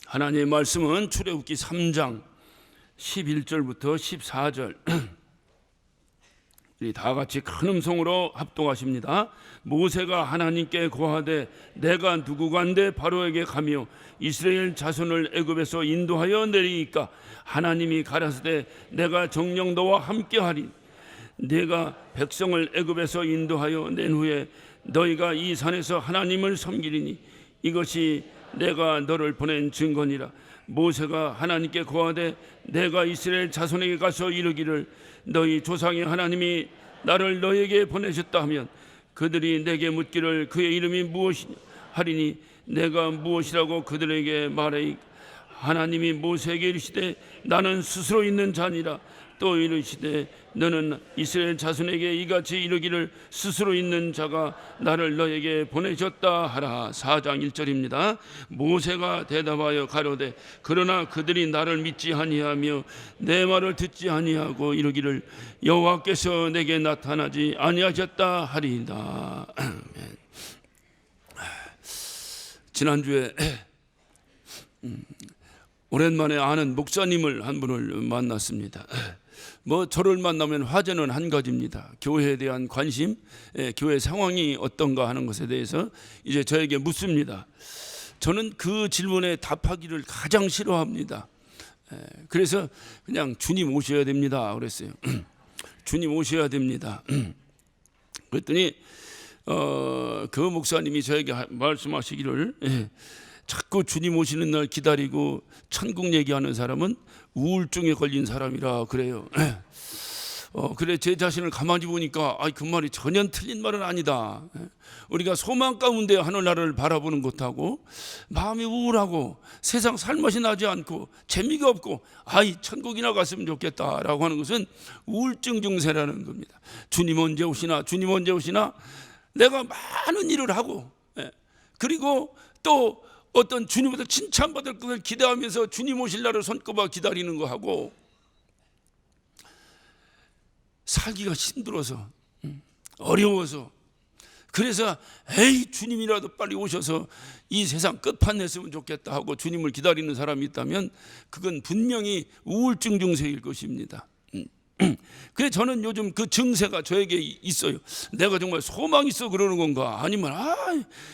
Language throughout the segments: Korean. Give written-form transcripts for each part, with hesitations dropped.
하나님의 말씀은 출애굽기 3장 11절부터 14절 우리 다 같이 큰 음성으로 합동하십니다. 모세가 하나님께 고하되 내가 누구간데 바로에게 가며 이스라엘 자손을 애굽에서 인도하여 내리니까 하나님이 가라사대 내가 정녕 너와 함께하리. 내가 백성을 애굽에서 인도하여 낸 후에 너희가 이 산에서 하나님을 섬기리니 이것이 내가 너를 보낸 증거니라. 모세가 하나님께 고하되 내가 이스라엘 자손에게 가서 이르기를 너희 조상의 하나님이 나를 너에게 보내셨다 하면 그들이 내게 묻기를 그의 이름이 무엇이냐 하리니 내가 무엇이라고 그들에게 말하이. 하나님이 모세에게 이르시되 나는 스스로 있는 자니라. 또 이르시되 너는 이스라엘 자손에게 이같이 이르기를 스스로 있는 자가 나를 너에게 보내셨다 하라. 4장 1절입니다. 모세가 대답하여 가로되 그러나 그들이 나를 믿지 아니하며 내 말을 듣지 아니하고 이르기를 여호와께서 내게 나타나지 아니하셨다 하리이다. 지난주에 오랜만에 아는 목사님을 한 분을 만났습니다. 저를 만나면 화제는 한 가지입니다. 교회에 대한 관심, 교회 상황이 어떤가 하는 것에 대해서 이제 저에게 묻습니다. 저는 그 질문에 답하기를 가장 싫어합니다. 그래서 그냥 주님 오셔야 됩니다 그랬어요. 주님 오셔야 됩니다. 그랬더니 그 목사님이 저에게 말씀하시기를 자꾸 주님 오시는 날 기다리고 천국 얘기하는 사람은 우울증에 걸린 사람이라 그래요. 그래 제 자신을 가만히 보니까 그 말이 전혀 틀린 말은 아니다. 우리가 소망 가운데 하늘나라를 바라보는 것하고 마음이 우울하고 세상 살맛이 나지 않고 재미가 없고 천국이나 갔으면 좋겠다라고 하는 것은 우울증 증세라는 겁니다. 주님 언제 오시나 주님 언제 오시나 내가 많은 일을 하고 그리고 또 어떤 주님부터 칭찬받을 것을 기대하면서 주님 오실 날을 손꼽아 기다리는 거하고 살기가 힘들어서 어려워서 그래서 주님이라도 빨리 오셔서 이 세상 끝판 냈으면 좋겠다 하고 주님을 기다리는 사람이 있다면 그건 분명히 우울증 증세일 것입니다. 그래서 저는 요즘 그 증세가 저에게 있어요. 내가 정말 소망이 있어 그러는 건가 아니면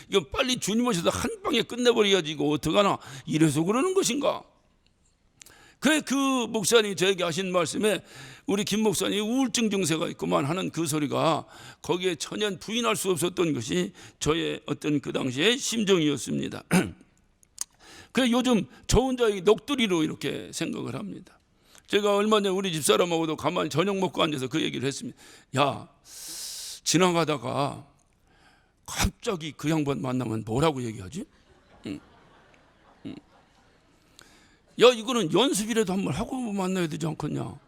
이거 빨리 주님 오셔서 한 방에 끝내버려야지 이거 어떡하나 이래서 그러는 것인가. 그래 그 목사님이 저에게 하신 말씀에 우리 김 목사님이 우울증 증세가 있구만 하는 그 소리가 거기에 전혀 부인할 수 없었던 것이 저의 어떤 그 당시의 심정이었습니다. 그래 요즘 저 혼자 넋두리로 이렇게 생각을 합니다. 제가 얼마 전에 우리 집사람하고도 가만히 저녁 먹고 앉아서 그 얘기를 했습니다. 야, 지나가다가 갑자기 그 양반 만나면 뭐라고 얘기하지? 야, 이거는 연습이라도 한번 하고 만나야 되지 않겠냐?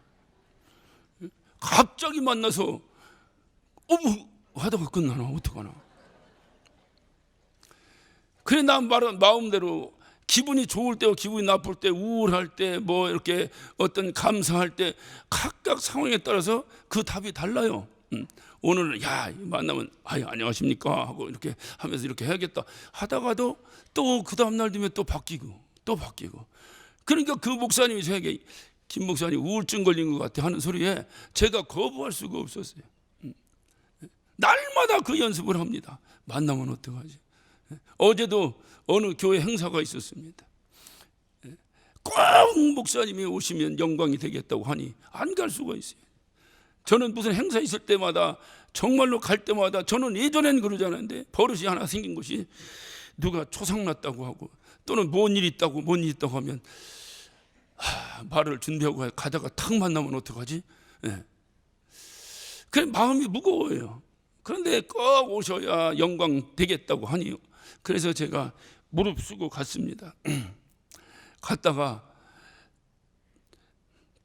갑자기 만나서 어머 하다가 끝나나 어떡하나? 그래 난 말은 마음대로 기분이 좋을 때와 기분이 나쁠 때 우울할 때 이렇게 어떤 감사할 때 각각 상황에 따라서 그 답이 달라요. 오늘은 만나면 안녕하십니까 하고 이렇게 하면서 이렇게 해야겠다 하다가도 또 그 다음 날 되면 또 바뀌고 그러니까 그 목사님이 저에게 김 목사님 우울증 걸린 것 같아 하는 소리에 제가 거부할 수가 없었어요. 날마다 그 연습을 합니다. 만나면 어떡하지? 어제도 어느 교회 행사가 있었습니다. 꼭 목사님이 오시면 영광이 되겠다고 하니 안 갈 수가 있어요. 저는 무슨 행사 있을 때마다 정말로 갈 때마다 저는 예전엔 그러지 않았는데 버릇이 하나 생긴 것이 누가 초상났다고 하고 또는 뭔 일 있다고 하면 말을 준비하고 가다가 탁 만나면 어떡하지? 그래 마음이 무거워요. 그런데 꼭 오셔야 영광 되겠다고 하니 그래서 제가 무릎쓰고 갔습니다. 갔다가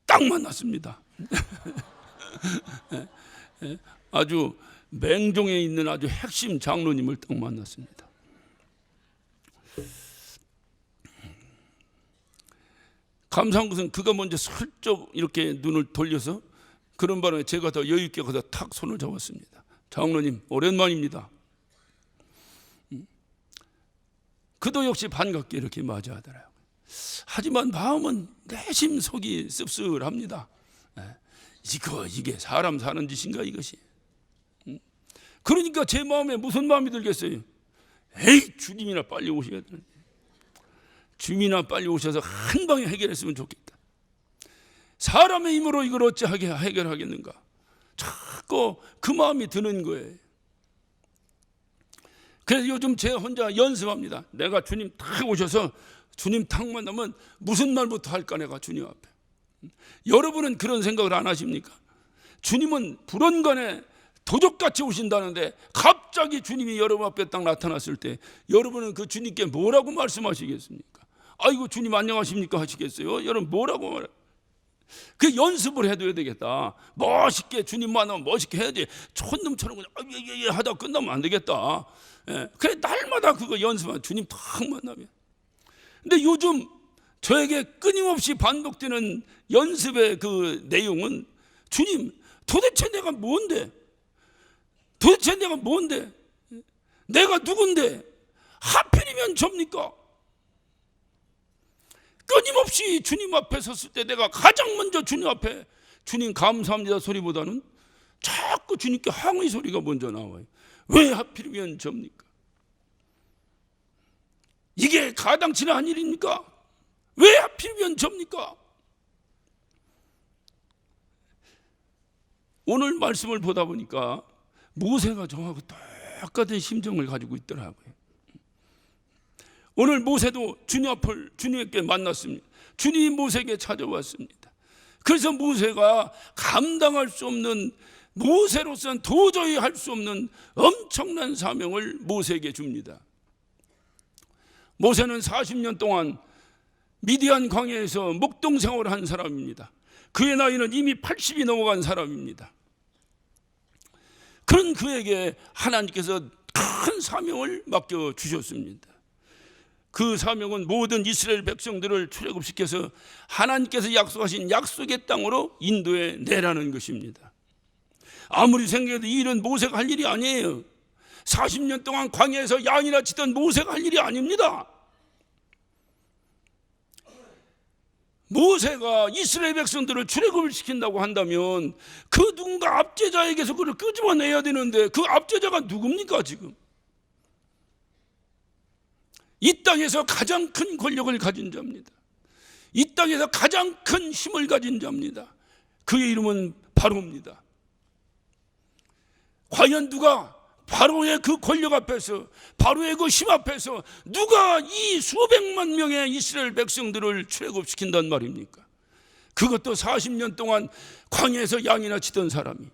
딱 만났습니다. 아주 맹종에 있는 아주 핵심 장로님을 딱 만났습니다. 감사한 것은 그가 먼저 슬쩍 이렇게 눈을 돌려서 그런 바람에 제가 더 여유 있게 가서 탁 손을 잡았습니다. 장로님 오랜만입니다. 그도 역시 반갑게 이렇게 맞이하더라고요. 하지만 마음은 내심 속이 씁쓸합니다. 이게 사람 사는 짓인가 이것이. 그러니까 제 마음에 무슨 마음이 들겠어요? 에이, 주님이나 빨리 오셔야 되는데, 주님이나 빨리 오셔서 한 방에 해결했으면 좋겠다. 사람의 힘으로 이걸 어찌 해결하겠는가? 자꾸 그 마음이 드는 거예요. 그래서 요즘 제 혼자 연습합니다. 내가 주님 탁 오셔서 주님 탁 만나면 무슨 말부터 할까 내가 주님 앞에. 여러분은 그런 생각을 안 하십니까? 주님은 불언간에 도적같이 오신다는데 갑자기 주님이 여러분 앞에 딱 나타났을 때 여러분은 그 주님께 뭐라고 말씀하시겠습니까? 아이고 주님 안녕하십니까 하시겠어요? 여러분 뭐라고 말해요? 그 연습을 해둬야 되겠다. 멋있게 주님 만나면 멋있게 해야지. 촌놈처럼 그냥 예 하다 끝나면 안 되겠다. 그래 날마다 그거 연습하면 주님 탁 만나면. 근데 요즘 저에게 끊임없이 반복되는 연습의 그 내용은 주님 도대체 내가 뭔데? 도대체 내가 뭔데? 내가 누군데? 하필이면 접니까? 끊임없이 주님 앞에 섰을 때 내가 가장 먼저 주님 앞에 주님 감사합니다 소리보다는 자꾸 주님께 항의 소리가 먼저 나와요. 왜 하필이면 접니까? 이게 가당치나 한 일입니까? 왜 하필이면 접니까? 오늘 말씀을 보다 보니까 모세가 저하고 똑같은 심정을 가지고 있더라고요. 오늘 모세도 주님께 만났습니다. 주님이 모세에게 찾아왔습니다. 그래서 모세가 감당할 수 없는, 모세로서는 도저히 할 수 없는 엄청난 사명을 모세에게 줍니다. 모세는 40년 동안 미디안 광야에서 목동 생활을 한 사람입니다. 그의 나이는 이미 80이 넘어간 사람입니다. 그런 그에게 하나님께서 큰 사명을 맡겨주셨습니다. 그 사명은 모든 이스라엘 백성들을 출애굽시켜서 하나님께서 약속하신 약속의 땅으로 인도해 내라는 것입니다. 아무리 생각해도 이 일은 모세가 할 일이 아니에요. 40년 동안 광야에서 양이나 치던 모세가 할 일이 아닙니다. 모세가 이스라엘 백성들을 출애굽을 시킨다고 한다면 그 누군가 압제자에게서 그를 끄집어내야 되는데 그 압제자가 누굽니까 지금? 이 땅에서 가장 큰 권력을 가진 자입니다. 이 땅에서 가장 큰 힘을 가진 자입니다. 그의 이름은 바로입니다. 과연 누가 바로의 그 권력 앞에서, 바로의 그 힘 앞에서 누가 이 수백만 명의 이스라엘 백성들을 출애굽시킨단 말입니까? 그것도 40년 동안 광야에서 양이나 치던 사람이.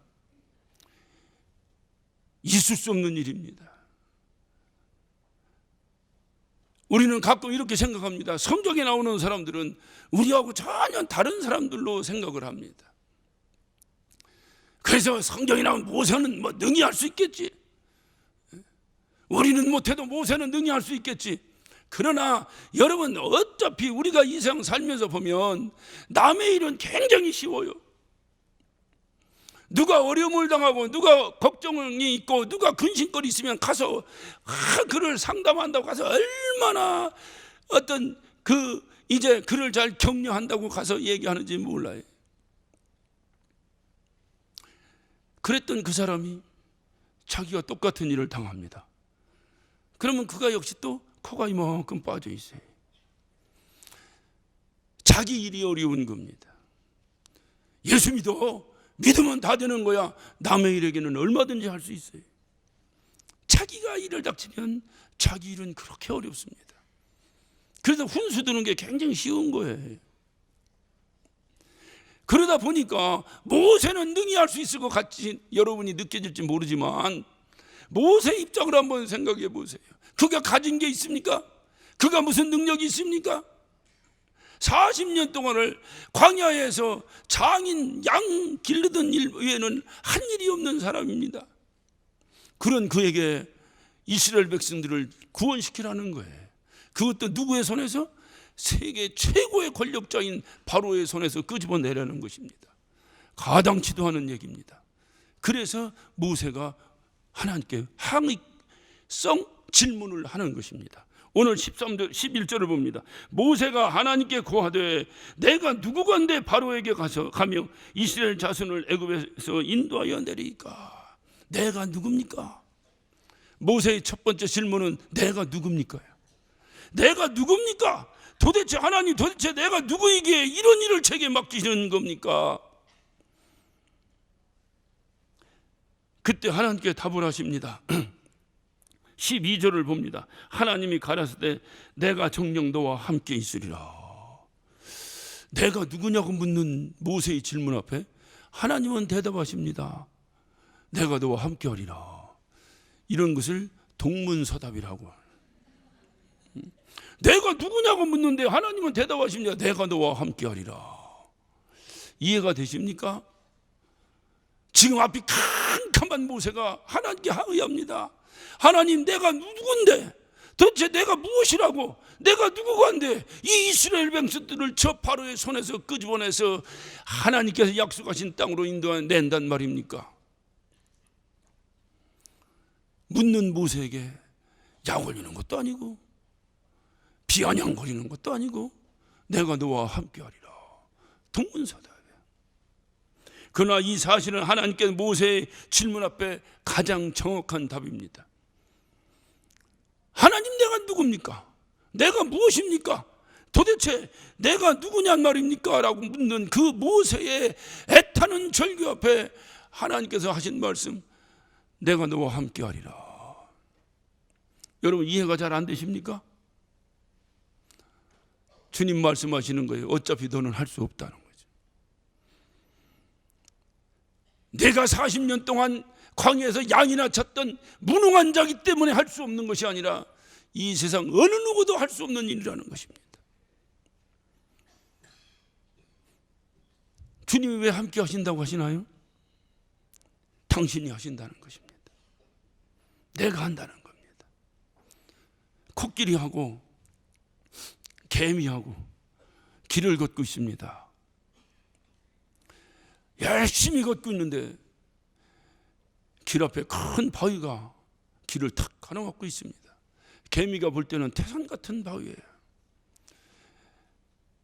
있을 수 없는 일입니다. 우리는 가끔 이렇게 생각합니다. 성경에 나오는 사람들은 우리하고 전혀 다른 사람들로 생각을 합니다. 그래서 성경에 나온 모세는 뭐 능히 할 수 있겠지, 우리는 못해도 모세는 능히 할 수 있겠지. 그러나 여러분, 어차피 우리가 이 세상 살면서 보면 남의 일은 굉장히 쉬워요. 누가 어려움을 당하고 누가 걱정이 있고 누가 근심거리 있으면 가서 그를 상담한다고 가서 얼마나 어떤 이제 그를 잘 격려한다고 가서 얘기하는지 몰라요. 그랬던 그 사람이 자기가 똑같은 일을 당합니다. 그러면 그가 역시 또 코가 이만큼 빠져 있어요. 자기 일이 어려운 겁니다. 예수 믿으면 다 되는 거야. 남의 일에게는 얼마든지 할 수 있어요. 자기가 일을 닥치면 자기 일은 그렇게 어렵습니다. 그래서 훈수 두는 게 굉장히 쉬운 거예요. 그러다 보니까 모세는 능히 할 수 있을 것 같이 여러분이 느껴질지 모르지만 모세 입장을 한번 생각해 보세요. 그가 가진 게 있습니까? 그가 무슨 능력이 있습니까? 40년 동안을 광야에서 장인 양 기르던 일 외에는 한 일이 없는 사람입니다. 그런 그에게 이스라엘 백성들을 구원시키라는 거예요. 그것도 누구의 손에서? 세계 최고의 권력자인 바로의 손에서 끄집어내라는 것입니다. 가당치도 않은 얘기입니다. 그래서 모세가 하나님께 항의성 질문을 하는 것입니다. 오늘 13절 11절을 봅니다. 모세가 하나님께 고하되 내가 누구건대 바로에게 가며 이스라엘 자손을 애굽에서 인도하여 내리까. 내가 누굽니까? 모세의 첫 번째 질문은 내가 누굽니까? 내가 누굽니까? 도대체 하나님, 도대체 내가 누구에게 이런 일을 제게 맡기시는 겁니까? 그때 하나님께 답을 하십니다. 12절을 봅니다. 하나님이 가라사대 내가 정녕 너와 함께 있으리라. 내가 누구냐고 묻는 모세의 질문 앞에 하나님은 대답하십니다. 내가 너와 함께 하리라. 이런 것을 동문서답이라고. 내가 누구냐고 묻는데 하나님은 대답하십니다. 내가 너와 함께 하리라. 이해가 되십니까? 지금 앞이 캄캄한 모세가 하나님께 항의합니다. 하나님, 내가 누군데? 도대체 내가 무엇이라고? 내가 누구간데 이 이스라엘 백성들을 저 바로의 손에서 끄집어내서 하나님께서 약속하신 땅으로 인도낸단 말입니까? 묻는 모세에게 약 올리는 것도 아니고 비아냥거리는 것도 아니고 내가 너와 함께하리라. 동문서답이야. 그러나 이 사실은 하나님께 모세의 질문 앞에 가장 정확한 답입니다. 하나님, 내가 누굽니까? 내가 무엇입니까? 도대체 내가 누구냔 말입니까? 라고 묻는 그 모세의 애타는 절규 앞에 하나님께서 하신 말씀, 내가 너와 함께하리라. 여러분, 이해가 잘 안 되십니까? 주님 말씀하시는 거예요. 어차피 너는 할 수 없다는 거죠. 내가 40년 동안 광야에서 양이나 쳤던 무능한 자기 때문에 할 수 없는 것이 아니라 이 세상 어느 누구도 할 수 없는 일이라는 것입니다. 주님이 왜 함께 하신다고 하시나요? 당신이 하신다는 것입니다. 내가 한다는 겁니다. 코끼리하고 개미하고 길을 걷고 있습니다. 열심히 걷고 있는데 길 앞에 큰 바위가 길을 탁 가로막고 있습니다. 개미가 볼 때는 태산 같은 바위예요.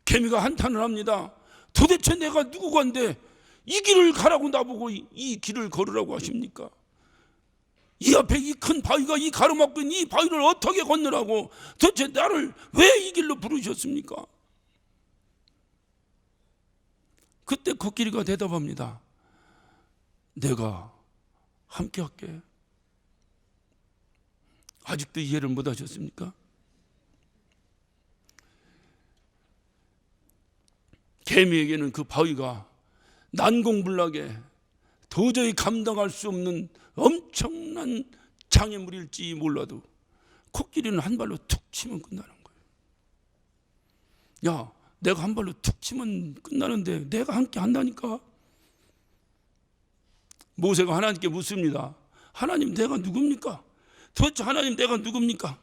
개미가 한탄을 합니다. 도대체 내가 누구건데 이 길을 가라고 나보고 이 길을 걸으라고 하십니까? 이 앞에 이 큰 바위가 이 가로막고 있는 이 바위를 어떻게 건너라고 도대체 나를 왜 이 길로 부르셨습니까? 그때 코끼리가 대답합니다. 내가 함께 할게. 아직도 이해를 못 하셨습니까? 개미에게는 그 바위가 난공불락에 도저히 감당할 수 없는 엄청난 장애물일지 몰라도 코끼리는 한 발로 툭 치면 끝나는 거예요. 야, 내가 한 발로 툭 치면 끝나는데 내가 함께 한다니까. 모세가 하나님께 묻습니다. 하나님, 내가 누굽니까? 도대체 하나님, 내가 누굽니까?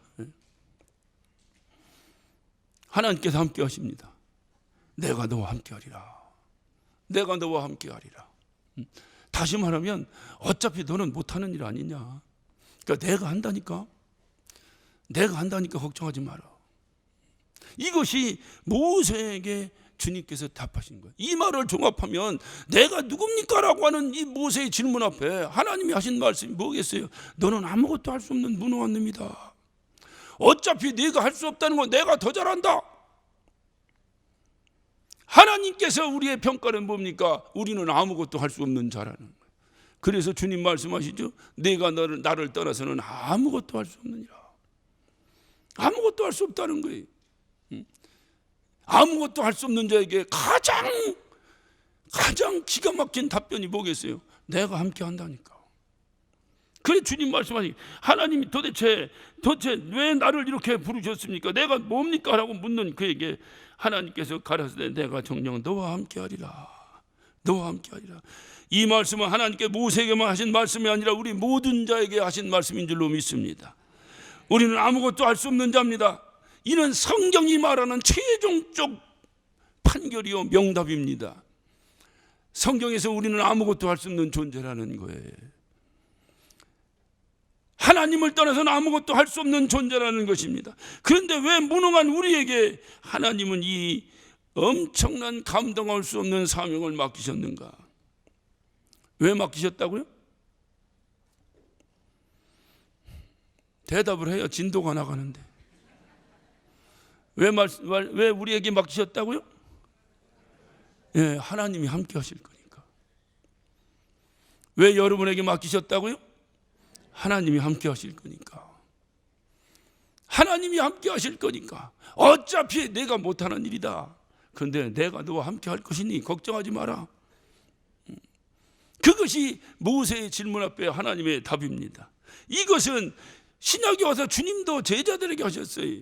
하나님께서 함께 하십니다. 내가 너와 함께 하리라. 내가 너와 함께 하리라. 다시 말하면 어차피 너는 못하는 일 아니냐. 그러니까 내가 한다니까. 내가 한다니까 걱정하지 마라. 이것이 모세에게 주님께서 답하신 거예요. 이 말을 종합하면 내가 누굽니까? 라고 하는 이 모세의 질문 앞에 하나님이 하신 말씀이 뭐겠어요? 너는 아무것도 할 수 없는 무능한 놈이다. 어차피 네가 할 수 없다는 건 내가 더 잘한다. 하나님께서 우리의 평가는 뭡니까? 우리는 아무것도 할 수 없는 자라는 거예요. 그래서 주님 말씀하시죠. 내가 나를 떠나서는 아무것도 할 수 없느니라. 아무것도 할 수 없다는 거예요. 아무것도 할 수 없는 자에게 가장 기가 막힌 답변이 뭐겠어요? 내가 함께 한다니까. 그래 주님 말씀하시 하나님이 도대체 왜 나를 이렇게 부르셨습니까? 내가 뭡니까? 라고 묻는 그에게 하나님께서 가라사대 내가 정녕 너와 함께 하리라. 너와 함께 하리라. 이 말씀은 하나님께 모세에게만 하신 말씀이 아니라 우리 모든 자에게 하신 말씀인 줄로 믿습니다. 우리는 아무것도 할 수 없는 자입니다. 이는 성경이 말하는 최종적 판결이요 명답입니다. 성경에서 우리는 아무것도 할 수 없는 존재라는 거예요. 하나님을 떠나서는 아무것도 할 수 없는 존재라는 것입니다. 그런데 왜 무능한 우리에게 하나님은 이 엄청난 감당할 수 없는 사명을 맡기셨는가? 왜 맡기셨다고요? 대답을 해요. 진도가 나가는데. 왜 우리에게 맡기셨다고요? 예, 하나님이 함께 하실 거니까. 왜 여러분에게 맡기셨다고요? 하나님이 함께 하실 거니까. 하나님이 함께 하실 거니까. 어차피 내가 못하는 일이다. 그런데 내가 너와 함께 할 것이니 걱정하지 마라. 그것이 모세의 질문 앞에 하나님의 답입니다. 이것은 신약에 와서 주님도 제자들에게 하셨어요.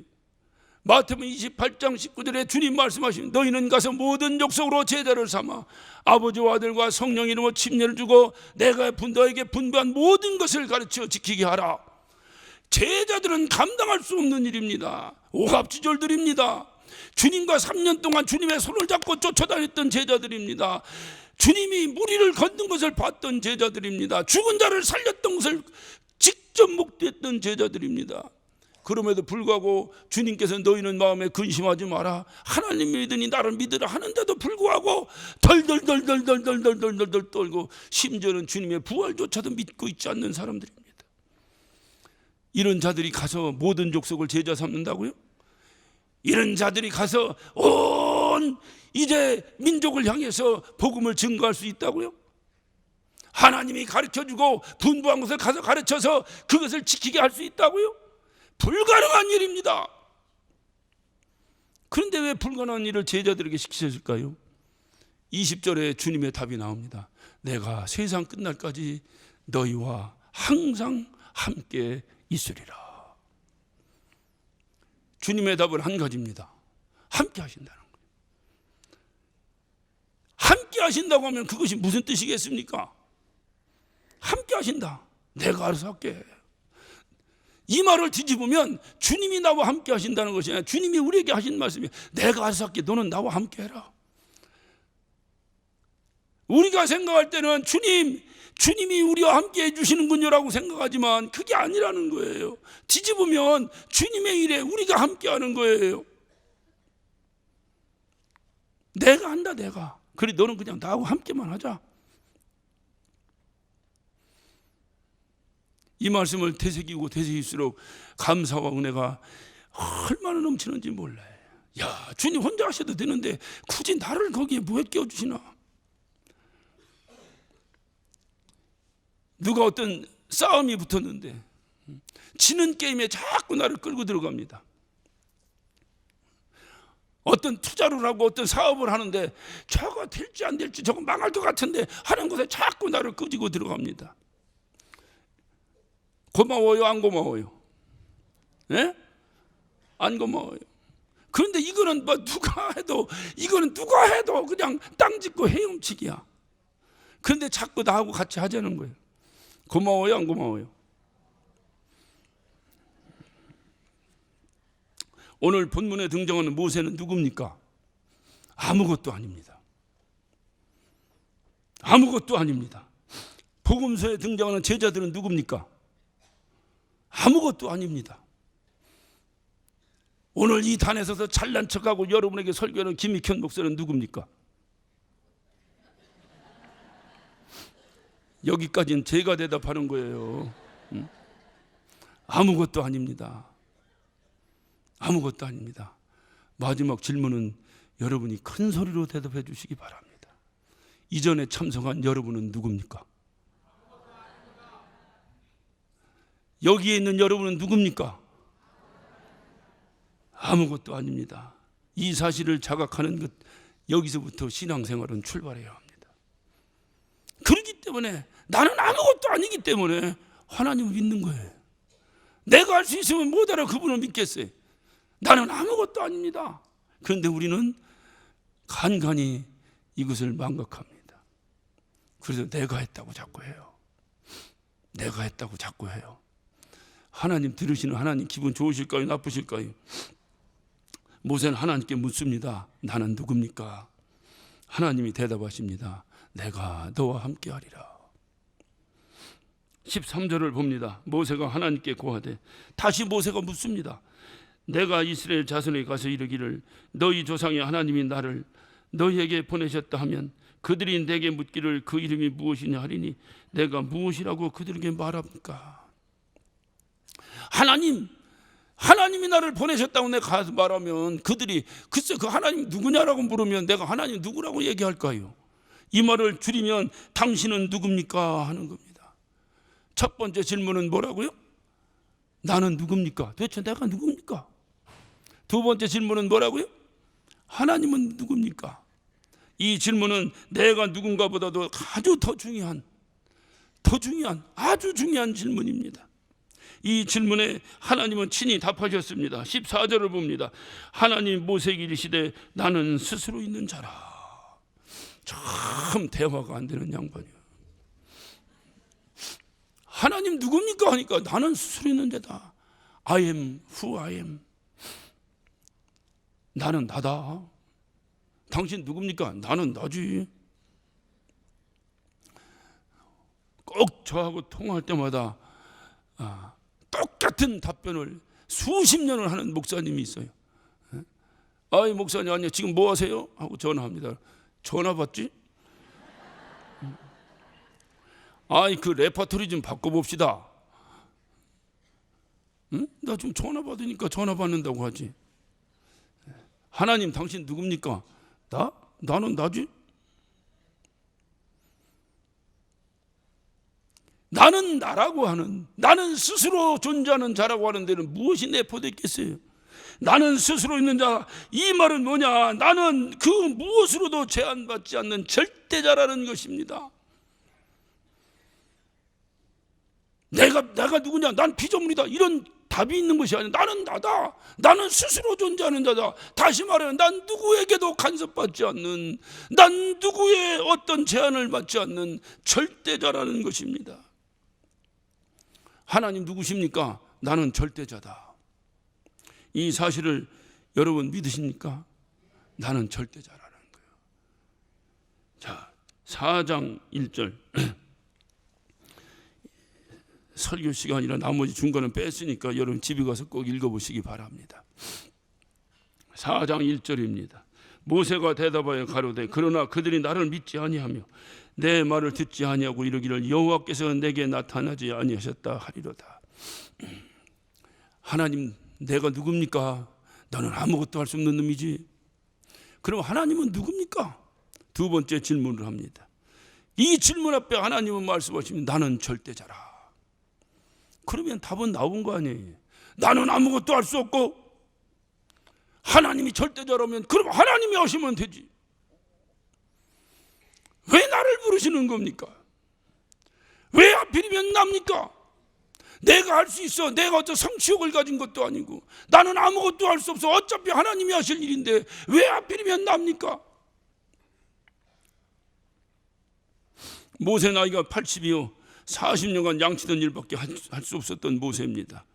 마태복음 28장 19절에 주님 말씀하시면 너희는 가서 모든 족속으로 제자를 삼아 아버지와 아들과 성령 이름으로 침례를 주고 내가 너에게 분부한 모든 것을 가르쳐 지키게 하라. 제자들은 감당할 수 없는 일입니다. 오합지졸들입니다. 주님과 3년 동안 주님의 손을 잡고 쫓아다녔던 제자들입니다. 주님이 무리를 걷는 것을 봤던 제자들입니다. 죽은 자를 살렸던 것을 직접 목도했던 제자들입니다. 그럼에도 불구하고 주님께서 너희는 마음에 근심하지 마라. 하나님 믿으니 나를 믿으라 하는데도 불구하고 덜덜덜덜덜덜덜덜 떨고 심지어는 주님의 부활조차도 믿고 있지 않는 사람들입니다. 이런 자들이 가서 모든 족속을 제자 삼는다고요? 이런 자들이 가서 온 이제 민족을 향해서 복음을 증거할 수 있다고요? 하나님이 가르쳐주고 분부한 것을 가서 가르쳐서 그것을 지키게 할 수 있다고요? 불가능한 일입니다. 그런데 왜 불가능한 일을 제자들에게 시키셨을까요? 20절에 주님의 답이 나옵니다. 내가 세상 끝날까지 너희와 항상 함께 있으리라. 주님의 답은 한 가지입니다. 함께 하신다는 거예요. 함께 하신다고 하면 그것이 무슨 뜻이겠습니까? 함께 하신다. 내가 알아서 할게. 이 말을 뒤집으면 주님이 나와 함께 하신다는 것이 아니라 주님이 우리에게 하신 말씀이 내가 알아서 할게. 너는 나와 함께 해라. 우리가 생각할 때는 주님이 우리와 함께 해주시는군요라고 생각하지만 그게 아니라는 거예요. 뒤집으면 주님의 일에 우리가 함께 하는 거예요. 내가 한다 내가. 그래 너는 그냥 나하고 함께만 하자. 이 말씀을 되새기고 되새길수록 감사와 은혜가 얼마나 넘치는지 몰라요. 야, 주님 혼자 하셔도 되는데 굳이 나를 거기에 뭐에 끼워주시나. 누가 어떤 싸움이 붙었는데 지는 게임에 자꾸 나를 끌고 들어갑니다. 어떤 투자를 하고 어떤 사업을 하는데 저거 될지 안 될지 저거 망할 것 같은데 하는 곳에 자꾸 나를 끄지고 들어갑니다. 고마워요 안 고마워요? 예? 안 고마워요. 그런데 이거는 뭐 누가 해도 그냥 땅 짚고 헤엄치기야. 그런데 자꾸 나하고 같이 하자는 거예요. 고마워요 안 고마워요? 오늘 본문에 등장하는 모세는 누굽니까? 아무것도 아닙니다. 아무것도 아닙니다. 복음서에 등장하는 제자들은 누굽니까? 아무것도 아닙니다. 오늘 이 단에 서서 잘난 척하고 여러분에게 설교하는 김익현 목사는 누굽니까? 여기까지는 제가 대답하는 거예요. 아무것도 아닙니다. 아무것도 아닙니다. 마지막 질문은 여러분이 큰 소리로 대답해 주시기 바랍니다. 이전에 참석한 여러분은 누굽니까? 여기에 있는 여러분은 누굽니까? 아무것도 아닙니다. 이 사실을 자각하는 것, 여기서부터 신앙생활은 출발해야 합니다. 그렇기 때문에 나는 아무것도 아니기 때문에 하나님을 믿는 거예요. 내가 할 수 있으면 못하라 그분을 믿겠어요. 나는 아무것도 아닙니다. 그런데 우리는 간간히 이것을 망각합니다. 그래서 내가 했다고 자꾸 해요. 내가 했다고 자꾸 해요. 하나님 들으시는 하나님 기분 좋으실까요? 나쁘실까요? 모세는 하나님께 묻습니다. 나는 누굽니까? 하나님이 대답하십니다. 내가 너와 함께 하리라. 13절을 봅니다. 모세가 하나님께 고하되, 다시 모세가 묻습니다. 내가 이스라엘 자손에 가서 이르기를 너희 조상의 하나님이 나를 너희에게 보내셨다 하면 그들이 내게 묻기를 그 이름이 무엇이냐 하리니 내가 무엇이라고 그들에게 말합니까? 하나님이 나를 보내셨다고 내가 가서 말하면 그들이 글쎄 그 하나님 누구냐라고 물으면 내가 하나님 누구라고 얘기할까요? 이 말을 줄이면 당신은 누굽니까 하는 겁니다. 첫 번째 질문은 뭐라고요? 나는 누굽니까? 도대체 내가 누굽니까? 두 번째 질문은 뭐라고요? 하나님은 누굽니까? 이 질문은 내가 누군가 보다도 아주 아주 중요한 질문입니다. 이 질문에 하나님은 친히 답하셨습니다. 14절을 봅니다. 하나님 모세에게 이르시되 나는 스스로 있는 자라. 참 대화가 안 되는 양반이에요. 하나님 누굽니까 하니까 나는 스스로 있는 자다. I am who I am. 나는 나다. 당신 누굽니까? 나는 나지. 꼭 저하고 통화할 때마다 똑같은 답변을 수십 년을 하는 목사님이 있어요. 아이 목사님 아니요 지금 뭐 하세요? 하고 전화합니다. 전화 받지? 아이 그 레퍼토리 좀 바꿔봅시다. 응? 나 좀 전화 받으니까 전화 받는다고 하지. 하나님 당신 누굽니까? 나는 나지. 나는 나라고 하는, 나는 스스로 존재하는 자라고 하는 데는 무엇이 내포되어 있겠어요? 나는 스스로 있는 자, 이 말은 뭐냐? 나는 그 무엇으로도 제한받지 않는 절대자라는 것입니다. 내가 누구냐? 난 피조물이다. 이런 답이 있는 것이 아니라 나는 나다. 나는 스스로 존재하는 자다. 다시 말하면 난 누구에게도 간섭받지 않는, 난 누구의 어떤 제한을 받지 않는 절대자라는 것입니다. 하나님 누구십니까? 나는 절대자다. 이 사실을 여러분 믿으십니까? 나는 절대자라는 거예요. 자, 4장 1절 설교 시간이라 나머지 중간은 뺐으니까 여러분 집에 가서 꼭 읽어보시기 바랍니다. 4장 1절입니다. 모세가 대답하여 가로되 그러나 그들이 나를 믿지 아니하며 내 말을 듣지 아니하고 이르기를 여호와께서 내게 나타나지 아니하셨다 하리로다. 하나님 내가 누굽니까? 너는 아무것도 할 수 없는 놈이지. 그럼 하나님은 누굽니까? 두 번째 질문을 합니다. 이 질문 앞에 하나님은 말씀하십니다. 나는 절대자라. 그러면 답은 나온 거 아니에요. 나는 아무것도 할 수 없고 하나님이 절대자라면 그럼 하나님이 하시면 되지. 왜 나를 부르시는 겁니까? 왜 하필이면 납니까? 내가 할 수 있어. 내가 어떤 성취욕을 가진 것도 아니고 나는 아무것도 할 수 없어. 어차피 하나님이 하실 일인데 왜 하필이면 납니까? 모세 나이가 80이요 40년간 양치던 일밖에 할 수 없었던 모세입니다.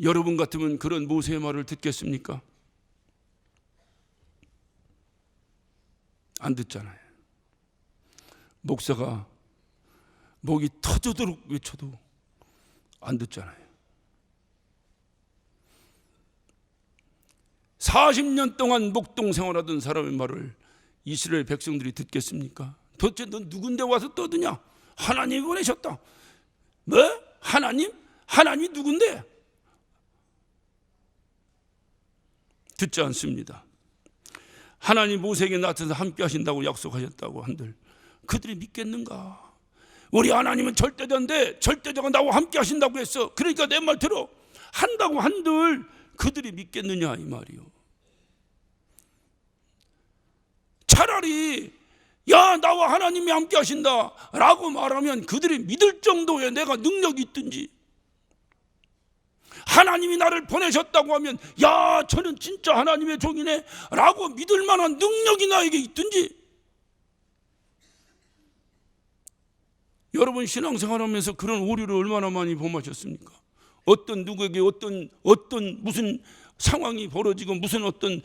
여러분 같으면 그런 모세의 말을 듣겠습니까? 안 듣잖아요. 목사가 목이 터져도록 외쳐도 안 듣잖아요. 40년 동안 목동 생활하던 사람의 말을 이스라엘 백성들이 듣겠습니까? 도대체 넌 누군데 와서 떠드냐? 하나님이 보내셨다. 뭐? 하나님? 하나님이 누군데? 듣지 않습니다. 하나님 모세에게 나타나서 함께 하신다고 약속하셨다고 한들 그들이 믿겠는가? 우리 하나님은 절대자인데 절대자가 나와 함께 하신다고 했어. 그러니까 내 말 들어. 한다고 한들 그들이 믿겠느냐 이 말이요. 차라리 야 나와 하나님이 함께 하신다 라고 말하면 그들이 믿을 정도의 내가 능력이 있든지, 하나님이 나를 보내셨다고 하면 야 저는 진짜 하나님의 종이네 라고 믿을 만한 능력이 나에게 있든지. 여러분 신앙생활하면서 그런 오류를 얼마나 많이 범하셨습니까? 어떤 누구에게 어떤 무슨 상황이 벌어지고 무슨 어떤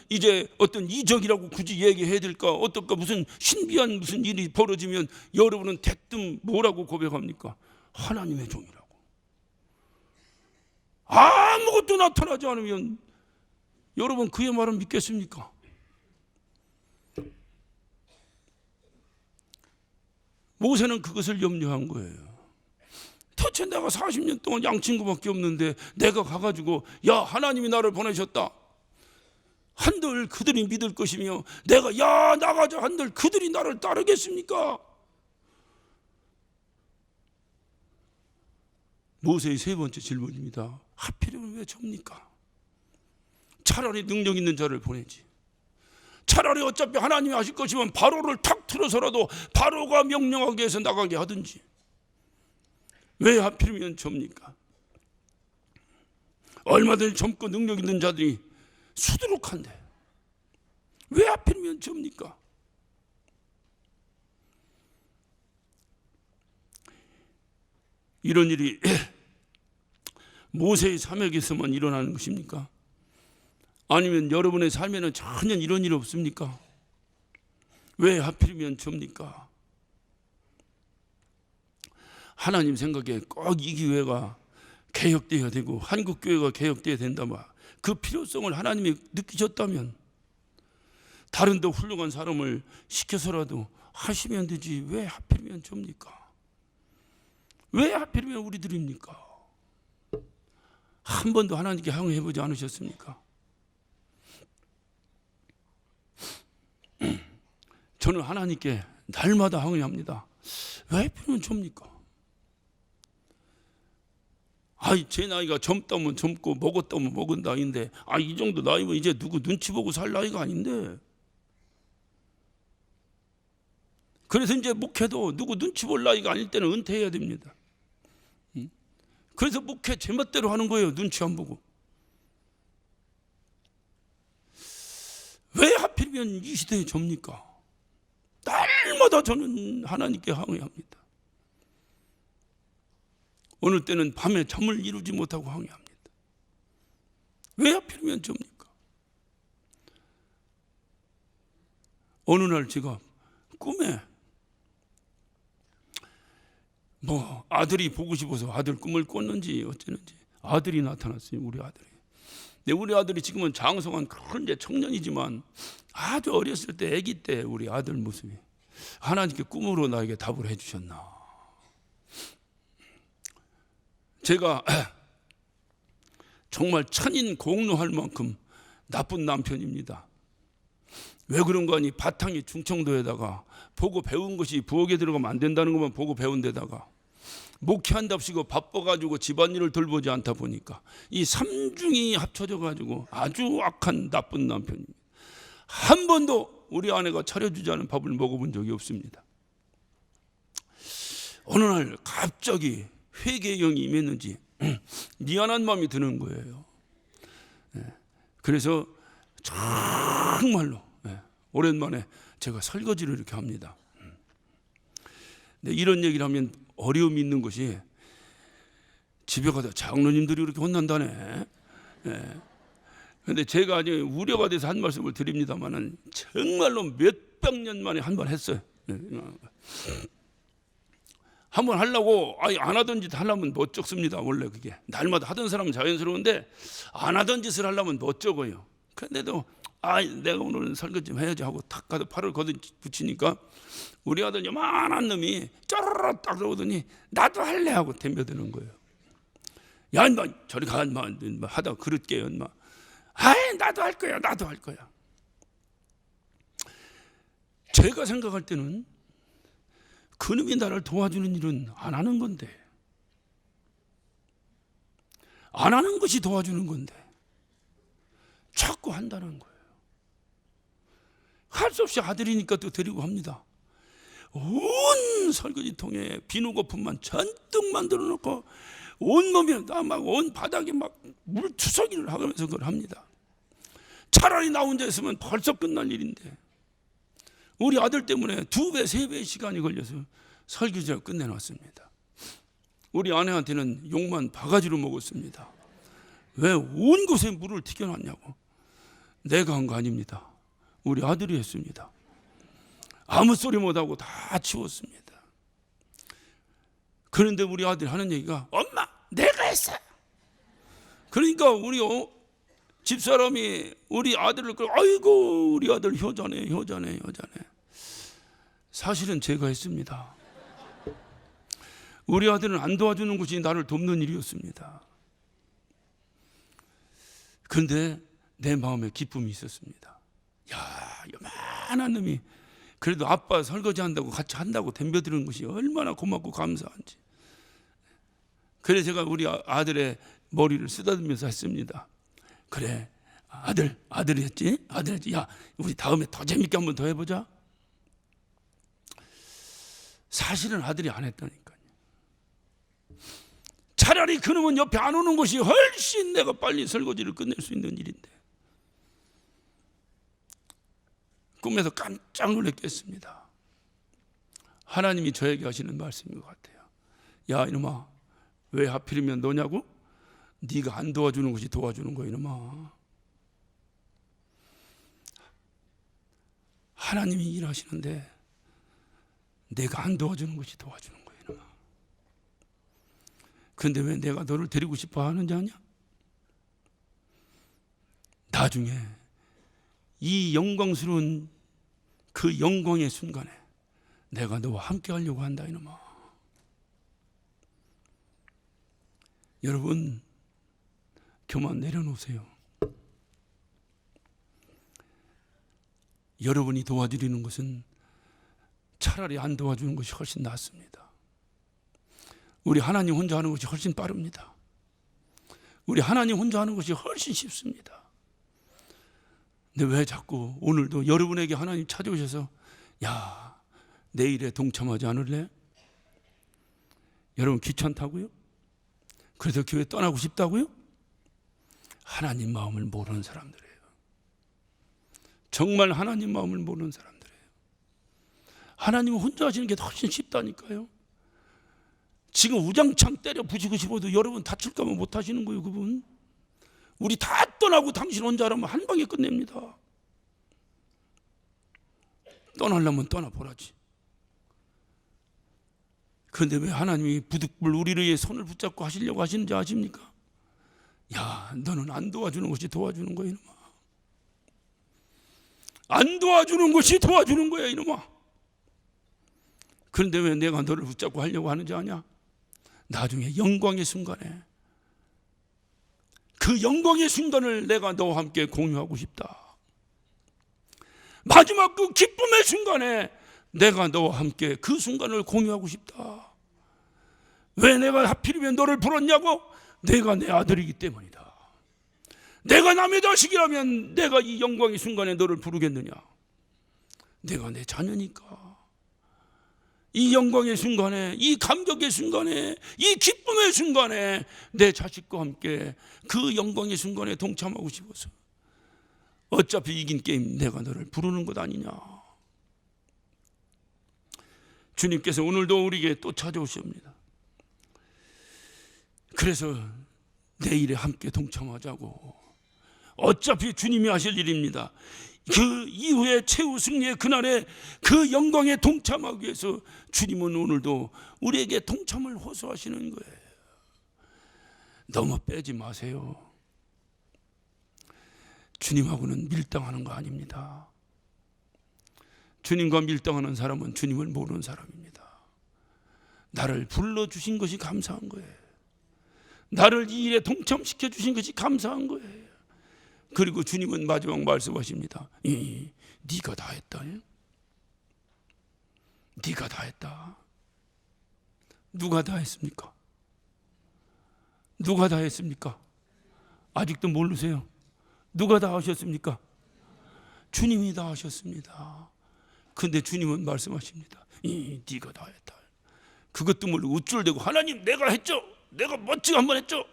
이적이라고 굳이 얘기해야 될까? 어떨까? 무슨 신비한 무슨 일이 벌어지면 여러분은 대뜸 뭐라고 고백합니까? 하나님의 종이라고. 아무것도 나타나지 않으면 여러분 그의 말은 믿겠습니까? 모세는 그것을 염려한 거예요. 도대체 내가 40년 동안 양친구밖에 없는데 내가 가가지고 야 하나님이 나를 보내셨다 한들 그들이 믿을 것이며 내가 야 나가자 한들 그들이 나를 따르겠습니까? 모세의 세 번째 질문입니다. 하필이면 왜 접니까? 차라리 능력 있는 자를 보내지. 차라리 어차피 하나님이 하실 것이면 바로를 탁 틀어서라도 바로가 명령하게 해서 나가게 하든지. 왜 하필이면 접니까? 얼마든지 젊고 능력 있는 자들이 수두룩한데 왜 하필이면 접니까? 이런 일이 모세의 사역에서만 일어나는 것입니까? 아니면 여러분의 삶에는 전혀 이런 일 없습니까? 왜 하필이면 접니까? 하나님 생각에 꼭 이 기회가 개혁되어야 되고 한국교회가 개혁되어야 된다면 그 필요성을 하나님이 느끼셨다면 다른 더 훌륭한 사람을 시켜서라도 하시면 되지 왜 하필이면 접니까? 왜 하필이면 우리들입니까? 한 번도 하나님께 항의해보지 않으셨습니까? 저는 하나님께 날마다 항의합니다. 왜 하필이면 접니까? 제 나이가 젊다면 젊고 먹었다면 먹은 나이인데 이 정도 나이면 이제 누구 눈치 보고 살 나이가 아닌데 그래서 이제 목회도 누구 눈치 볼 나이가 아닐 때는 은퇴해야 됩니다. 그래서 목회 제멋대로 하는 거예요. 눈치 안 보고. 왜 하필이면 이 시대에 접니까? 날마다 저는 하나님께 항의합니다. 어느 때는 밤에 잠을 이루지 못하고 항의합니다. 왜 하필이면 접니까? 어느 날 제가 꿈에 아들이 보고 싶어서 아들 꿈을 꿨는지 어쩌는지 아들이 나타났어요. 우리 아들이. 근데 우리 아들이 지금은 장성한 그런 이제 청년이지만 아주 어렸을 때 아기 때 우리 아들 모습이 하나님께 꿈으로 나에게 답을 해주셨나. 제가 정말 천인 공노할 만큼 나쁜 남편입니다. 왜 그런가 하니 바탕이 충청도에다가 보고 배운 것이 부엌에 들어가면 안 된다는 것만 보고 배운 데다가 목회한답시고 바빠가지고 집안일을 돌보지 않다 보니까 이 삼중이 합쳐져가지고 아주 악한 나쁜 남편입니다. 한 번도 우리 아내가 차려주지 않은 밥을 먹어본 적이 없습니다. 어느 날 갑자기 회개의 영이 임했는지 미안한 마음이 드는 거예요. 그래서 정말로 오랜만에 제가 설거지를 이렇게 합니다. 근데 이런 얘기를 하면 어려움이 있는 것이 집에 가다 장로님들이 이렇게 혼난다네. 그런데 제가 아주 우려가 돼서 한 말씀을 드립니다만은 정말로 몇백 년 만에 한 번 했어요. 한 번 하려고 안 하던 짓 하려면 못 적습니다. 원래 그게 날마다 하던 사람은 자연스러운데 안 하던 짓을 하려면 못 적어요. 그런데도 내가 오늘은 설거지 좀 해야지 하고 탁 가서 팔을 걷어 붙이니까 우리 아들 요만한 놈이 쪼르르 딱 들어오더니 나도 할래 하고 덤벼드는 거예요. 야 인마 저리 가 인마 하다 그릇 깨요 인마. 나도 할 거야 나도 할 거야. 제가 생각할 때는 그놈이 나를 도와주는 일은 안 하는 건데 안 하는 것이 도와주는 건데 자꾸 한다는 거예요. 할 수 없이 아들이니까 또 데리고 합니다. 온 설거지통에 비누 거품만 잔뜩 만들어 놓고 온몸에 막 온 바닥에 막 물투성이를 하면서 그걸 합니다. 차라리 나 혼자 있으면 벌써 끝날 일인데 우리 아들 때문에 2배, 3배의 시간이 걸려서 설거지를 끝내놨습니다. 우리 아내한테는 욕만 바가지로 먹었습니다. 왜 온 곳에 물을 튀겨놨냐고. 내가 한 거 아닙니다. 우리 아들이 했습니다. 아무 소리 못하고 다 치웠습니다. 그런데 우리 아들이 하는 얘기가, 엄마 내가 했어. 그러니까 우리 집사람이 우리 아들을 아이고 우리 아들 효자네. 사실은 제가 했습니다. 우리 아들은 안 도와주는 것이 나를 돕는 일이었습니다. 그런데 내 마음에 기쁨이 있었습니다. 야, 요만한 놈이 그래도 아빠 설거지 한다고 같이 한다고 덤벼드는 것이 얼마나 고맙고 감사한지. 그래서 제가 우리 아들의 머리를 쓰다듬으면서 했습니다. 그래, 아들이 했지? 야, 우리 다음에 더 재밌게 한번 더 해보자. 사실은 아들이 안 했다니까요. 차라리 그놈은 옆에 안 오는 것이 훨씬 내가 빨리 설거지를 끝낼 수 있는 일인데. 꿈에서 깜짝 놀랐겠습니다. 하나님이 저에게 하시는 말씀인 것 같아요. 야 이놈아, 왜 하필이면 너냐고? 네가 안 도와주는 것이 도와주는 거야 이놈아. 하나님이 일하시는데 내가 안 도와주는 것이 도와주는 거야 이놈아. 그런데 왜 내가 너를 데리고 싶어 하는지 아냐? 나중에 이 영광스러운 그 영광의 순간에 내가 너와 함께 하려고 한다 이놈아. 여러분 교만 내려놓으세요. 여러분이 도와드리는 것은 차라리 안 도와주는 것이 훨씬 낫습니다. 우리 하나님 혼자 하는 것이 훨씬 빠릅니다. 우리 하나님 혼자 하는 것이 훨씬 쉽습니다. 근데 왜 자꾸 오늘도 여러분에게 하나님 찾아오셔서 야 내일에 동참하지 않을래? 여러분 귀찮다고요? 그래서 교회 떠나고 싶다고요? 하나님 마음을 모르는 사람들이에요. 정말 하나님 마음을 모르는 사람들이에요. 하나님은 혼자 하시는 게 훨씬 쉽다니까요. 지금 우장창 때려 부시고 싶어도 여러분 다칠까 봐 못 하시는 거예요. 그분 우리 다 떠나고 당신 혼자 하라면 한 방에 끝냅니다. 떠나려면 떠나보라지. 그런데 왜 하나님이 부득불 우리의 손을 붙잡고 하시려고 하시는지 아십니까? 야 너는 안 도와주는 것이 도와주는 거야 이놈아. 안 도와주는 것이 도와주는 거야 이놈아. 그런데 왜 내가 너를 붙잡고 하려고 하는지 아냐? 나중에 영광의 순간에 그 영광의 순간을 내가 너와 함께 공유하고 싶다. 마지막 그 기쁨의 순간에 내가 너와 함께 그 순간을 공유하고 싶다. 왜 내가 하필이면 너를 불렀냐고? 내가 내 아들이기 때문이다. 내가 남의 자식이라면 내가 이 영광의 순간에 너를 부르겠느냐? 내가 내 자녀니까. 이 영광의 순간에, 이 감격의 순간에, 이 기쁨의 순간에 내 자식과 함께 그 영광의 순간에 동참하고 싶어서 어차피 이긴 게임 내가 너를 부르는 것 아니냐. 주님께서 오늘도 우리에게 또 찾아오십니다. 그래서 내일에 함께 동참하자고. 어차피 주님이 하실 일입니다. 그 이후에 최후 승리의 그날에 그 영광에 동참하기 위해서 주님은 오늘도 우리에게 동참을 호소하시는 거예요. 너무 빼지 마세요. 주님하고는 밀당하는 거 아닙니다. 주님과 밀당하는 사람은 주님을 모르는 사람입니다. 나를 불러주신 것이 감사한 거예요. 나를 이 일에 동참시켜 주신 것이 감사한 거예요. 그리고 주님은 마지막 말씀하십니다. 네가 다 했다. 네가 다 했다. 누가 다 했습니까? 누가 다 했습니까? 아직도 모르세요? 누가 다 하셨습니까? 주님이 다 하셨습니다. 근데 주님은 말씀하십니다. 네가 다 했다. 그것도 모르고 우쭐대고 하나님 내가 했죠. 내가 멋지게 한번 했죠.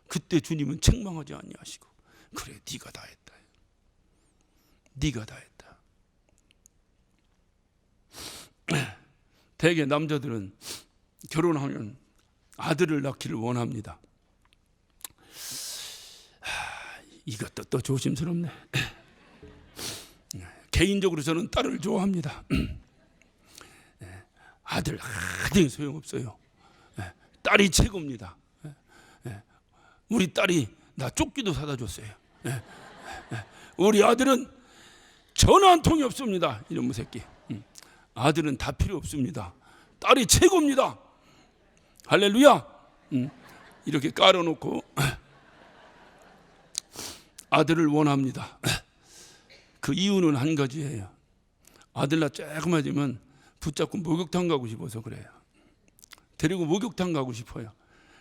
그때 주님은 책망하지 아니하시고 그래 네가 다 했다. 네가 다 했다. 대개 남자들은 결혼하면 아들을 낳기를 원합니다. 이것도 또 조심스럽네. 개인적으로 저는 딸을 좋아합니다. 아들 소용없어요. 딸이 최고입니다. 우리 딸이 나 조끼도 사다 줬어요. 우리 아들은 전화 한 통이 없습니다. 이놈의 새끼. 아들은 다 필요 없습니다. 딸이 최고입니다. 할렐루야. 이렇게 깔아놓고 아들을 원합니다. 그 이유는 한 가지예요. 아들나 조금만 되면 붙잡고 목욕탕 가고 싶어서 그래요. 데리고 목욕탕 가고 싶어요.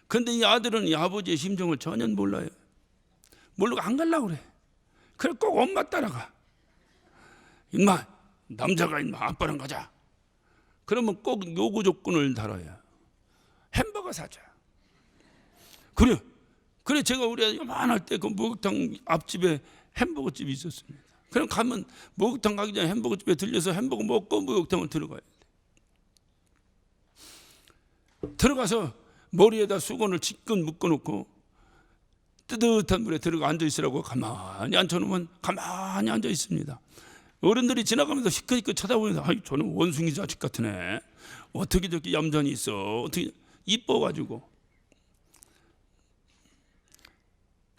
근데 이 아들은 이 아버지의 심정을 전혀 몰라요. 모르고 안 가려고 그래. 그래 꼭 엄마 따라가. 임마 남자가 임마 아빠랑 가자. 그러면 꼭 요구 조건을 달아요. 햄버거 사자. 그래 제가 우리 아들 요만할 때 그 목욕탕 앞집에 햄버거 집이 있었습니다. 그럼 가면 목욕탕 가기 전에 햄버거 집에 들려서 햄버거 먹고 목욕탕을 들어가야 돼. 들어가서 머리에다 수건을 지끈 묶어놓고 뜨뜻한 물에 들어가 앉아 있으라고 가만히 앉혀놓으면 가만히 앉아 있습니다. 어른들이 지나가면서 시끌시끌 쳐다보면서 아이 저는 원숭이 자식 같은 애 어떻게 저렇게 얌전히 있어 어떻게 이뻐가지고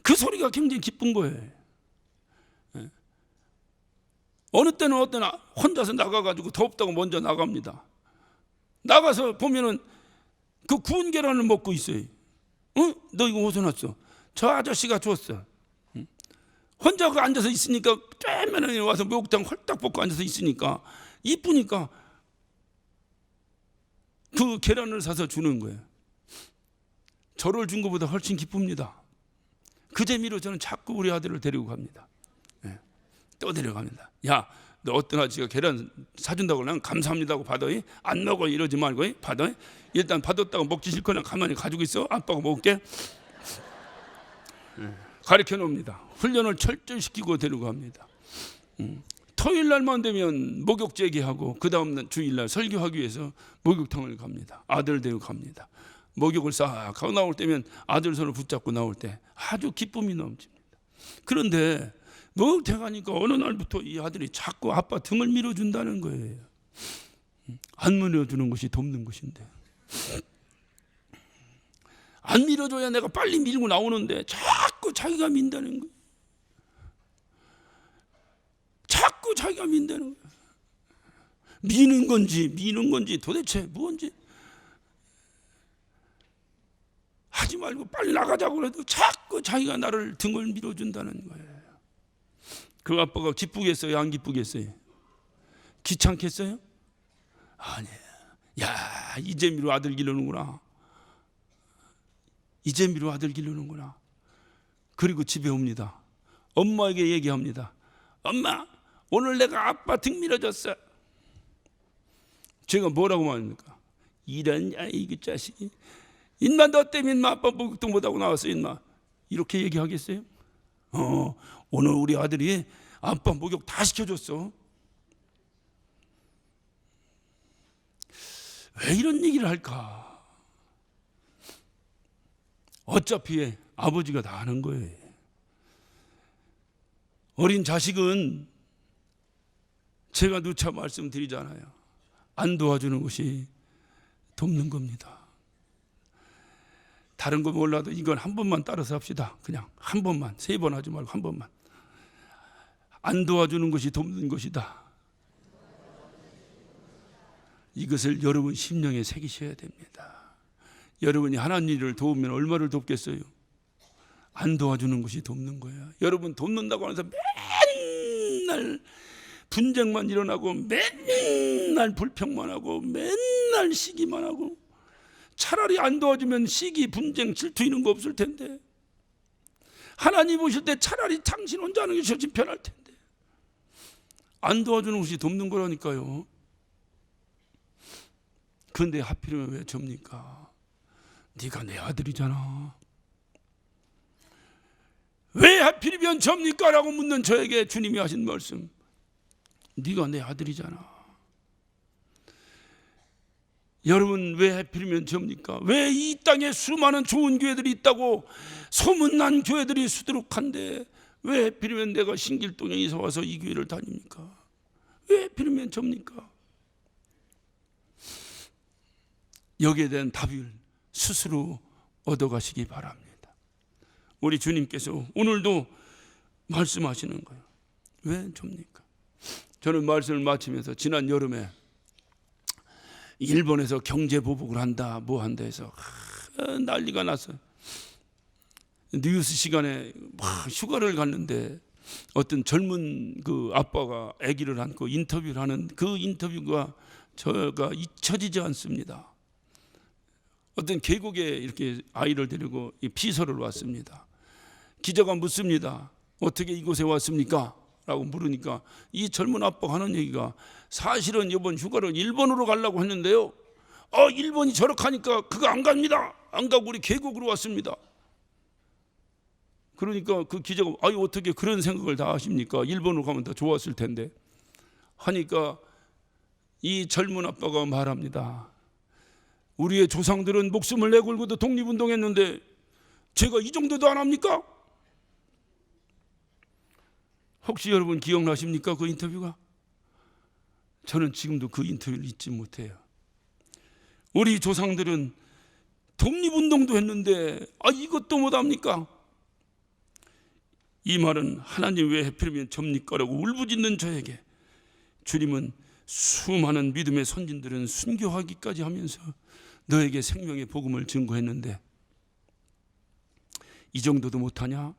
그 소리가 굉장히 기쁜 거예요. 어느 때는 혼자서 나가가지고 덥다고 먼저 나갑니다. 나가서 보면은 그 구운 계란을 먹고 있어요. 너 이거 어디서 났어? 저 아저씨가 줬어. 혼자 그 앉아서 있으니까 쬐면에 와서 목욕탕 홀딱 벗고 앉아서 있으니까 이쁘니까 그 계란을 사서 주는 거예요. 저를 준 것보다 훨씬 기쁩니다. 그 재미로 저는 자꾸 우리 아들을 데리고 갑니다. 또 데려갑니다. 야, 너 어떤 아저씨가 계란 사준다고 그러면 감사합니다고 받아요. 안 먹어 이러지 말고 받아요. 일단 받았다고 먹기 싫거나 가만히 가지고 있어. 아빠가 먹을게. 가르쳐 놓습니다. 훈련을 철저히 시키고 데리고 갑니다. 토요일 날만 되면 목욕 재개하고 그 다음 주일날 설교하기 위해서 목욕탕을 갑니다. 아들 데리고 갑니다. 목욕을 싹 하고 나올 때면 아들 손을 붙잡고 나올 때 아주 기쁨이 넘칩니다. 그런데 목욕탕 가니까 어느 날부터 이 아들이 자꾸 아빠 등을 밀어준다는 거예요. 안 밀어주는 것이 돕는 것인데 안 밀어줘야 내가 빨리 밀고 나오는데 자꾸 자기가 민다는 거예요. 자꾸 자기가 민다는 거예요. 미는 건지 도대체 뭔지 하지 말고 빨리 나가자고 해도 자꾸 자기가 나를 등을 밀어준다는 거예요. 그 아빠가 기쁘겠어요? 안 기쁘겠어요? 귀찮겠어요? 아니에요. 야, 이 재미로 아들 기르는구나. 이 재미로 아들 기르는구나. 그리고 집에 옵니다. 엄마에게 얘기합니다. 엄마, 오늘 내가 아빠 등 밀어줬어. 제가 뭐라고 말합니까? 이런 이 자식이. 인마 너 때문에 인마 아빠 목욕도 못하고 나왔어 인마. 이렇게 얘기하겠어요? 오늘 우리 아들이 아빠 목욕 다 시켜줬어. 왜 이런 얘기를 할까? 어차피 아버지가 다 하는 거예요. 어린 자식은 제가 누차 말씀드리잖아요. 안 도와주는 것이 돕는 겁니다. 다른 거 몰라도 이건 한 번만 따라서 합시다. 그냥 한 번만, 3번 하지 말고 한 번만. 안 도와주는 것이 돕는 것이다. 이것을 여러분 심령에 새기셔야 됩니다. 여러분이 하나님 일을 도우면 얼마를 돕겠어요? 안 도와주는 것이 돕는 거예요. 여러분 돕는다고 해서 맨날 분쟁만 일어나고 맨날 불평만 하고 맨날 시기만 하고 차라리 안 도와주면 시기, 분쟁, 질투 이런 거 없을 텐데 하나님 오실 때 차라리 당신 혼자 하는 게 훨씬 편할 텐데 안 도와주는 것이 돕는 거라니까요. 그런데 하필이면 왜 접니까? 네가 내 아들이잖아. 왜 하필이면 접니까? 라고 묻는 저에게 주님이 하신 말씀, 네가 내 아들이잖아. 여러분 왜 하필이면 접니까? 왜 이 땅에 수많은 좋은 교회들이 있다고 소문난 교회들이 수두룩한데 왜 하필이면 내가 신길동에 이사 와서 이 교회를 다닙니까? 왜 하필이면 접니까? 여기에 대한 답을 스스로 얻어가시기 바랍니다. 우리 주님께서 오늘도 말씀하시는 거예요. 왜 접니까? 저는 말씀을 마치면서 지난 여름에 일본에서 경제 보복을 한다 뭐 한다 해서 난리가 났어요. 뉴스 시간에 막 휴가를 갔는데 어떤 젊은 그 아빠가 아기를 안고 인터뷰를 하는 그 인터뷰가 저가 잊혀지지 않습니다. 어떤 계곡에 이렇게 아이를 데리고 피서를 왔습니다. 기자가 묻습니다. 어떻게 이곳에 왔습니까? 라고 물으니까 이 젊은 아빠가 하는 얘기가 사실은 이번 휴가를 일본으로 가려고 했는데요. 일본이 저렇게 하니까 그거 안 갑니다. 안 가고 우리 계곡으로 왔습니다. 그러니까 그 기자가 어떻게 그런 생각을 다 하십니까? 일본으로 가면 더 좋았을 텐데 하니까 이 젊은 아빠가 말합니다. 우리의 조상들은 목숨을 내걸고도 독립운동했는데 제가 이 정도도 안 합니까? 혹시 여러분 기억나십니까? 그 인터뷰가? 저는 지금도 그 인터뷰를 잊지 못해요. 우리 조상들은 독립운동도 했는데 이것도 못합니까? 이 말은 하나님 왜 하필이면 접니까? 라고 울부짖는 저에게 주님은 수많은 믿음의 선진들은 순교하기까지 하면서 너에게 생명의 복음을 증거했는데 이 정도도 못하냐?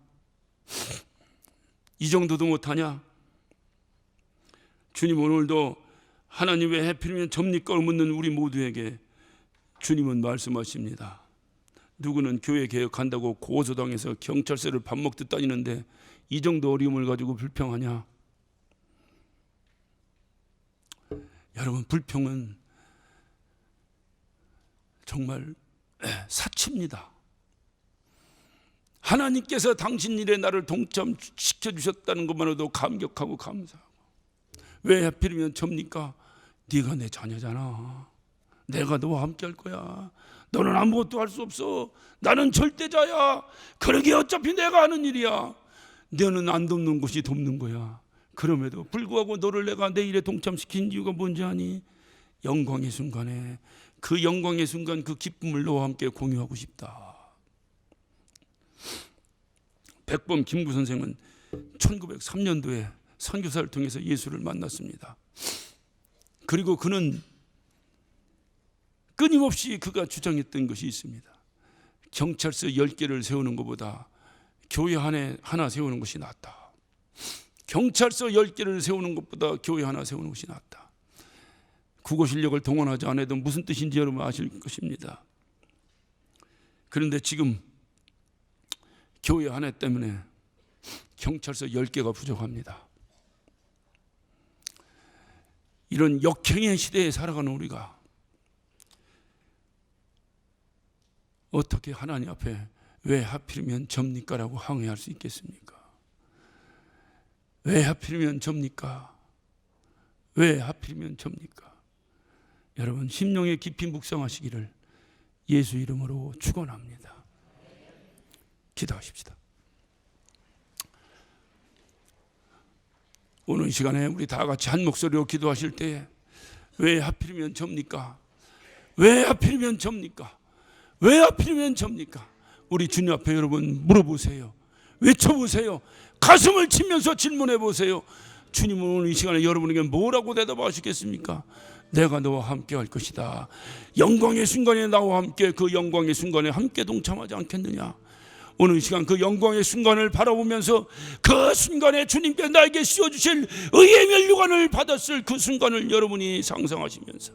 이 정도도 못하냐? 주님 오늘도 하나님 왜 하필이면 접니까? 묻는 우리 모두에게 주님은 말씀하십니다. 누구는 교회 개혁한다고 고소당해서 경찰서를 밥 먹듯 다니는데 이 정도 어려움을 가지고 불평하냐? 여러분, 불평은 정말 사치입니다. 하나님께서 당신 일에 나를 동참시켜 주셨다는 것만으로도 감격하고 감사하고, 왜 하필이면 접니까? 네가 내 자녀잖아. 내가 너와 함께 할 거야. 너는 아무것도 할 수 없어. 나는 절대자야. 그러게 어차피 내가 하는 일이야. 너는 안 돕는 곳이 돕는 거야. 그럼에도 불구하고 너를 내가 내 일에 동참시킨 이유가 뭔지 아니? 영광의 순간에, 그 영광의 순간, 그 기쁨을 너와 함께 공유하고 싶다. 백범 김구 선생은 1903년도에 선교사를 통해서 예수를 만났습니다. 그리고 그는 끊임없이 그가 주장했던 것이 있습니다. 경찰서 10개를 세우는 것보다 교회 하나 세우는 것이 낫다. 경찰서 10개를 세우는 것보다 교회 하나 세우는 것이 낫다. 국어 실력을 동원하지 않아도 무슨 뜻인지 여러분 아실 것입니다. 그런데 지금 교회 하나 때문에 경찰서 10개가 부족합니다. 이런 역행의 시대에 살아가는 우리가 어떻게 하나님 앞에 왜 하필이면 접니까? 라고 항의할 수 있겠습니까? 왜 하필이면 접니까? 왜 하필이면 접니까? 여러분, 심령의 깊이 묵상하시기를 예수 이름으로 축원합니다. 기도하십시다. 오늘 시간에 우리 다 같이 한 목소리로 기도하실 때에 왜 하필이면 접니까? 왜 하필이면 접니까? 왜 하필이면 접니까? 우리 주님 앞에 여러분 물어보세요. 외쳐보세요. 가슴을 치면서 질문해 보세요. 주님은 오늘 이 시간에 여러분에게 뭐라고 대답하시겠습니까? 내가 너와 함께 할 것이다. 영광의 순간에 나와 함께, 그 영광의 순간에 함께 동참하지 않겠느냐? 오늘 이 시간 그 영광의 순간을 바라보면서 그 순간에 주님께 나에게 씌워주실 의의 면류관을 받았을 그 순간을 여러분이 상상하시면서,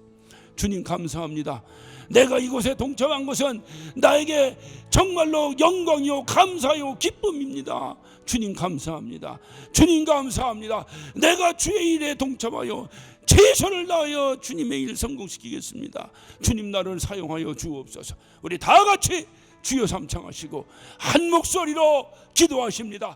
주님 감사합니다. 내가 이곳에 동참한 것은 나에게 정말로 영광이요 감사요 기쁨입니다. 주님 감사합니다. 주님 감사합니다. 내가 주의 일에 동참하여 최선을 다하여 주님의 일 성공시키겠습니다. 주님 나를 사용하여 주옵소서. 우리 다 같이 주여 삼창하시고 한 목소리로 기도하십니다.